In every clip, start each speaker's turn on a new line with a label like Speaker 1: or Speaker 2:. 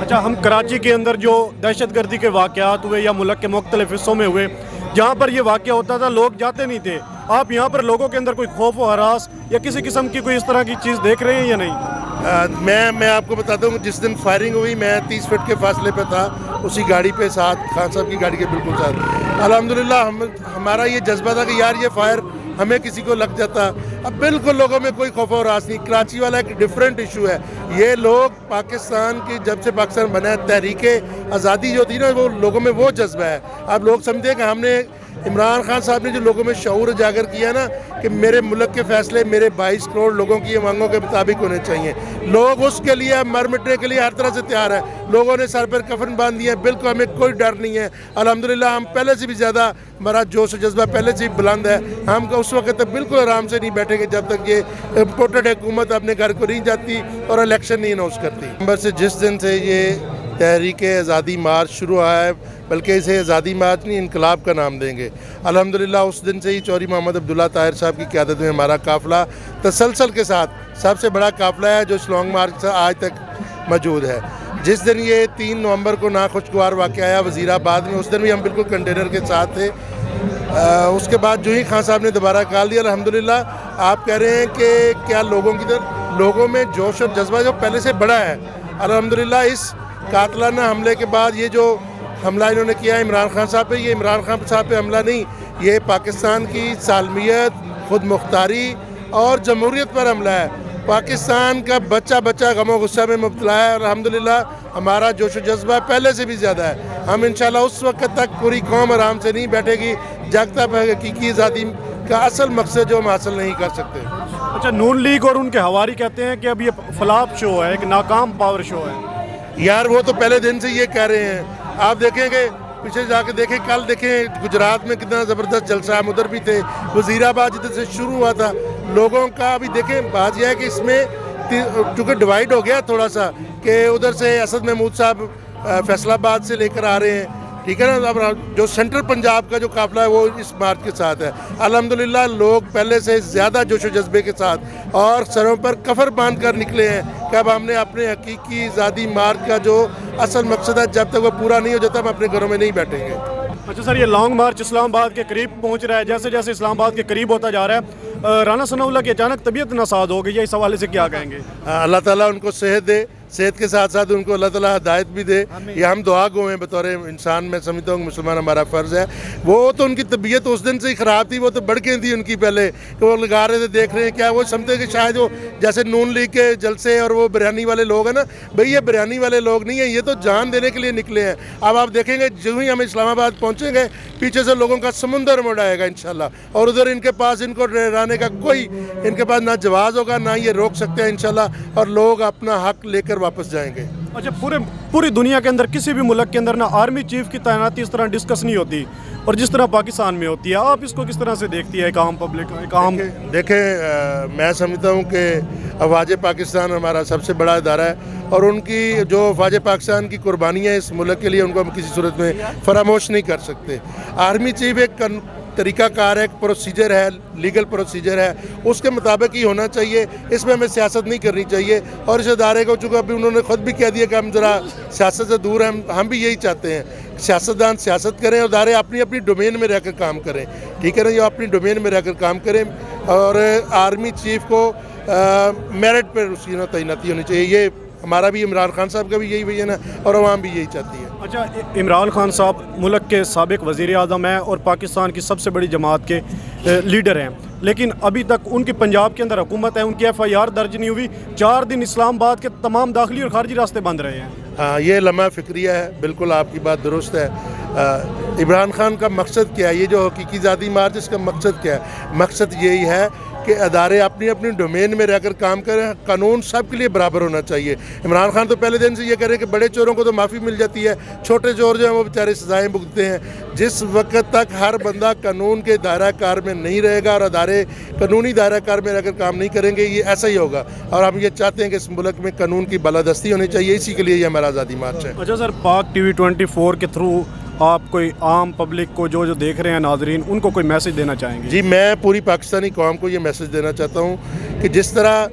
Speaker 1: अच्छा, हम कराची के अंदर जो दहशत गर्दी के वाक़यात हुए या मुल्क के मुख्तलिफ हिस्सों में हुए, जहाँ पर ये वाक़या होता था लोग जाते नहीं थे, आप यहाँ पर लोगों के अंदर कोई खौफ व हरास या किसी किस्म की कोई इस तरह की चीज़ देख रहे हैं या नहीं?
Speaker 2: मैं आपको बताता हूँ, जिस दिन फायरिंग हुई मैं 30 फीट के फासले पे था, उसी गाड़ी पे साथ, खान साहब की गाड़ी के बिल्कुल साथ। अल्हम्दुलिल्लाह हमारा ये जज्बा था कि यार ये फायर हमें किसी को लग जाता। अब बिल्कुल लोगों में कोई खौफ और रास नहीं। कराची वाला एक डिफरेंट इशू है। ये लोग पाकिस्तान की, जब से पाकिस्तान बना है, तहरीक आज़ादी जो थी ना, वो लोगों में वो जज्बा है। अब लोग समझे कि हमने, इमरान खान साहब ने जो लोगों में शऊर उजागर किया ना कि मेरे मुल्क के फैसले मेरे 22 करोड़ लोगों की मांगों के मुताबिक होने चाहिए, लोग उसके लिए मर मिटने के लिए हर तरह से तैयार है। लोगों ने सर पर कफन बांध दिया है, बिल्कुल हमें कोई डर नहीं है। अल्हम्दुलिल्लाह हम पहले से भी ज़्यादा, हमारा जोश और जज्बा पहले से भी बुलंद है। हम उस वक्त तक बिल्कुल आराम से नहीं बैठेंगे जब तक ये इम्पोर्टेड हुकूमत अपने घर को नहीं जाती और इलेक्शन नहीं अनाउंस करती। नंबर से जिस दिन से ये तहरीक आज़ादी मार्च शुरू हुआ है, बल्कि इसे आज़ादी मार्च नहीं, इनकलाब का नाम देंगे। अल्हम्दुलिल्लाह उस दिन से ही चौधरी मोहम्मद अब्दुल्ला ताहिर साहब की क़यादत में हमारा काफ़िला तसलसल के साथ सबसे बड़ा काफ़िला है जो इस लॉन्ग मार्च से आज तक मौजूद है। जिस दिन ये 3 नवंबर को नाखुशगवार वाक़या आया वज़ीराबाद में, उस दिन भी हम बिल्कुल कंटेनर के साथ थे। उसके बाद जो ही खान साहब ने दोबारा कॉल दिया, अल्हम्दुलिल्लाह आप कह रहे हैं कि क्या लोगों में जोश और जज्बा जो पहले से बड़ा है। अल्हम्दुलिल्लाह इस कातलाना हमले के बाद ये जो हमला इन्होंने किया है इमरान खान साहब पे, ये इमरान खान साहब पे हमला नहीं, ये पाकिस्तान की सालमियत, खुद मुख्तारी और जमहूरियत पर हमला है। पाकिस्तान का बच्चा बच्चा गम गुस्सा में मुब्तला है और अल्हम्दुलिल्लाह हमारा जोश व जज्बा पहले से भी ज़्यादा है। हम इंशाल्लाह उस वक्त तक पूरी कौम आराम से नहीं बैठेगी जब तक हकीकी आज़ादी का असल मकसद जो हम हासिल नहीं कर सकते।
Speaker 1: अच्छा, नून लीग और उनके हवारी कहते हैं कि अब ये फ्लॉप शो है, एक नाकाम पावर शो है।
Speaker 2: यार वो तो पहले दिन से ये कह रहे हैं। आप देखेंगे, पीछे जाके देखें, कल देखें गुजरात में कितना ज़बरदस्त जलसा, हम उधर भी थे। वज़ीराबाद जिधर से शुरू हुआ था लोगों का, अभी देखें बात यह है कि इसमें चूँकि डिवाइड हो गया थोड़ा सा, कि उधर से असद महमूद साहब फैसलाबाद से लेकर आ रहे हैं, ठीक है ना। अब जो सेंट्रल पंजाब का जो काफ़िला है वो इस मार्च के साथ है। अल्हम्दुलिल्लाह लोग पहले से ज़्यादा जोश व जज्बे के साथ और सरों पर कफर बांध कर निकले हैं कि अब हमने अपने हकीकी आज़ादी मार्च का जो असल मकसद है, जब तक वो पूरा नहीं हो जाता हम अपने घरों में नहीं बैठेंगे।
Speaker 1: अच्छा सर, ये लॉन्ग मार्च इस्लामाबाद के करीब पहुंच रहा है, जैसे जैसे इस्लामाबाद के करीब होता जा रहा है, राना सनाउल्लाह की अचानक तबीयत नासाज हो गई है, इस हवाले से क्या कहेंगे?
Speaker 2: अल्लाह ताला उनको सेहत दे, सेहत के साथ साथ उनको अल्लाह ताला हिदायत भी दे। ये हम दुआ गो हैं बतौर इंसान, मैं समझता हूँ मुसलमान हमारा फ़र्ज़ है। वो तो उनकी तबीयत उस दिन से ही ख़राब थी, वो तो बढ़ गई थी उनकी पहले, कि वो लगा रहे थे, देख रहे हैं क्या, वो समझते कि शायद वो जैसे नून लीग के जलसे और वो बिरयानी वाले लोग हैं ना, भाई ये बिरयानी वाले लोग नहीं हैं, ये तो जान देने के लिए निकले हैं। अब आप देखेंगे जो ही हम इस्लामाबाद पहुँचेंगे, पीछे से लोगों का समुंदर मुड़ आएगा इंशाल्लाह, और उधर इनके पास इनको डराने का कोई, इनके पास ना जवाज़ होगा, ना ये रोक सकते हैं इंशाल्लाह, और लोग अपना हक लेकर वापस जाएंगे।
Speaker 1: अच्छा, पूरी दुनिया के अंदर किसी भी मुल्क के अंदर ना आर्मी चीफ की तैनाती इस तरह डिस्कस नहीं होती और जिस तरह पाकिस्तान में होती है, आप इसको किस तरह से देखती है एक आम पब्लिक, एक आम?
Speaker 2: देखें मैं समझता हूँ कि अफवाज पाकिस्तान हमारा सबसे बड़ा इदारा है और उनकी जो अफवाज पाकिस्तान की कुर्बानियाँ इस मुल्क के लिए, उनको हम किसी सूरत में फरामोश नहीं कर सकते। आर्मी चीफ एक तरीक़ाकार है, एक प्रोसीजर है, लीगल प्रोसीजर है, उसके मुताबिक ही होना चाहिए। इसमें हमें सियासत नहीं करनी चाहिए और इस अदारे को, चूँकि अभी उन्होंने ख़ुद भी कह दिया कि हम ज़रा सियासत से दूर हैं, हम भी यही चाहते हैं। सियासतदान सियासत करें, अदारे अपनी अपनी डोमेन में रहकर काम करें, ठीक है ना, ये अपनी डोमेन में रहकर काम करें। और आर्मी चीफ को मेरिट पर उसकी तैनाती होनी चाहिए। ये हमारा भी, इमरान खान साहब का भी यही विजन है और अवाम भी यही चाहती है।
Speaker 1: अच्छा, इमरान खान साहब मुल्क के साबिक वज़ीर आज़म हैं और पाकिस्तान की सबसे बड़ी जमात के लीडर हैं, लेकिन अभी तक उनकी पंजाब के अंदर हुकूमत है, उनकी FIR दर्ज नहीं हुई। 4 दिन इस्लामाबाद के तमाम दाखिली और खारजी रास्ते बंद रहे हैं।
Speaker 2: हाँ, ये लम्हा फ़िक्रिया है, बिल्कुल आपकी बात दुरुस्त है। इमरान खान का मकसद क्या है? ये जो हकीकी आज़ादी मार्च, इसका मकसद क्या है? मकसद यही है कि अदारे अपनी अपनी डोमेन में रहकर काम करें, कानून सब के लिए बराबर होना चाहिए। इमरान खान तो पहले दिन से ये कह रहे हैं कि बड़े चोरों को तो माफ़ी मिल जाती है, छोटे चोर जो हैं वो बेचारे सजाएं भुगतते हैं। जिस वक्त तक हर बंदा कानून के दायरा कार में नहीं रहेगा और अदारे कानूनी दायरा कार में रहकर काम नहीं करेंगे, ये ऐसा ही होगा। और हम ये चाहते हैं कि इस मुल्क में कानून की बालादस्ती होनी चाहिए, इसी के लिए ये हमारा आज़ादी मार्च है।
Speaker 1: अच्छा सर, पाक TV 24 के थ्रू आप कोई आम पब्लिक को जो देख रहे हैं नाजरीन, उनको कोई मैसेज देना चाहेंगे?
Speaker 2: जी, मैं पूरी पाकिस्तानी कौम को ये मैसेज देना चाहता हूँ कि जिस तरह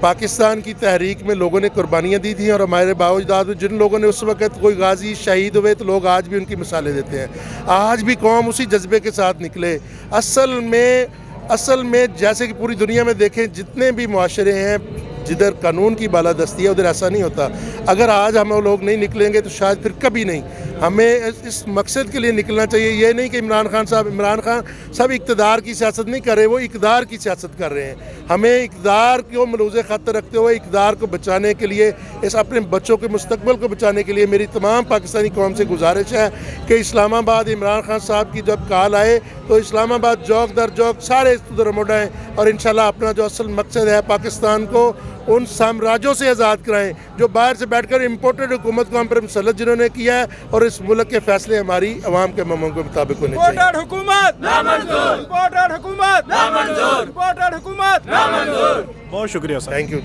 Speaker 2: پاکستان کی تحریک میں لوگوں نے قربانیاں دی تھیں، اور ہمارے باؤ اجداد جن لوگوں نے اس وقت کوئی غازی شہید ہوئے تو لوگ آج بھی ان کی مثالیں دیتے ہیں. آج بھی قوم اسی جذبے کے ساتھ نکلے. اصل میں جیسے کہ پوری دنیا میں دیکھیں جتنے بھی معاشرے ہیں جدھر قانون کی بالادستی ہے ادھر ایسا نہیں ہوتا. اگر آج ہم لوگ نہیں نکلیں گے تو شاید پھر کبھی نہیں. ہمیں اس مقصد کے لیے نکلنا چاہیے. یہ نہیں کہ عمران خان صاحب اقتدار کی سیاست نہیں کر رہے، وہ اقدار کی سیاست کر رہے ہیں. ہمیں اقدار کو ملوز خط رکھتے ہوئے اقدار کو بچانے کے لیے، اس اپنے بچوں کے مستقبل کو بچانے کے لیے میری تمام پاکستانی قوم سے گزارش ہے کہ اسلام آباد عمران خان صاحب کی جب کال آئے تو اسلام آباد چوک در چوک سارے ادھر مڑائیں، اور انشاءاللہ اپنا جو اصل مقصد ہے پاکستان کو ان سامراجوں سے آزاد کرائیں جو باہر سے بیٹھ کر امپورٹڈ حکومت کو ہم پر مسلط جنہوں نے کیا ہے، اور اس ملک کے فیصلے ہماری عوام کے ممنوع کے مطابق ہونے چاہیے.
Speaker 3: امپورٹڈ حکومت نامنظور، امپورٹڈ حکومت نامنظور، امپورٹڈ حکومت نامنظور.
Speaker 1: بہت شکریہ سر.
Speaker 2: Thank you.